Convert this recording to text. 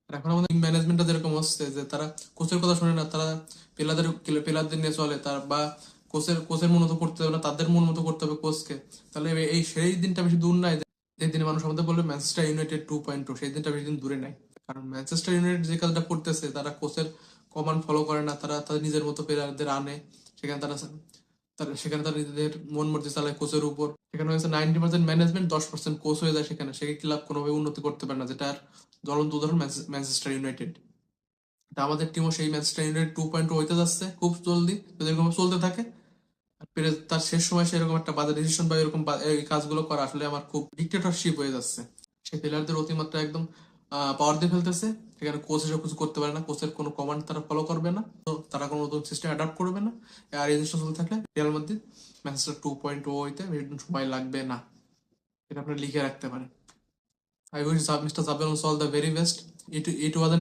আর এখন আমাদের ম্যানেজমেন্টটা যেরকম হচ্ছে যে তারা কোচের কথা শুনে না, তারা প্লেয়ারদের নিয়ে চলে, তার বা কোচের মন মতো করতে হবে না, তাদের মন মতো করতে হবে কোচকে। তাহলে এই সেই দিনটা বেশি দূর নাই যে দিনে মানুষ আমাদের বলবে ম্যানচেস্টার ইউনাইটেড 2.0, সেই দিনটা বেশি দিন দূরে নাই। কারণ ম্যানচেস্টার ইউনাইটেড যে কাজটা করতেছে, তারা কোচের কমান্ড ফলো করে না, তারা তাদের নিজের মতো প্লেয়ারদের আনে। সেখানে তারা সেখানে তারা নিজেদের মন মর্জি চালায় কোচের উপর। সেখানে হয়েছে 90% ম্যানেজমেন্ট, 10% কোচ হয়ে যায় সেখানে। সে ক্লাব কোনোভাবে উন্নতি করতে পারে না, যেটা আর জ্বলন্ত উদাহরণ ম্যানচেস্টার ইউনাইটেড। তা আমাদের টিমও সেই ম্যানচেস্টার ইউনাইটেড 2.0 হইতে যাচ্ছে খুব জলদি, যদি এরকম চলতে থাকে। আর তার শেষ সময় সেরকম একটা বাজে ডিসিশন বা এরকম এই কাজগুলো করা আসলে আমার খুব ডিক্টেটরশিপ হয়ে যাচ্ছে। সেই প্লেয়ারদের অতিমাত্রা একদম পাওয়ার দিয়ে ফেলতেছে। সেখানে কোচ এসব কিছু করতে পারে না, কোচের কোনো কমান্ড তারা ফলো করবে না, তো তারা কোনো নতুন সিস্টেম অ্যাডাপ্ট করবে না। আর এই জিনিসটা চলতে থাকলে রিয়াল মাদ্রিদ ম্যানচেস্টার 2.0 হইতে বেশি দিন সময় লাগবে না। এটা আপনি লিখে রাখতে পারেন। I wish mister Jabelon all the very best. It was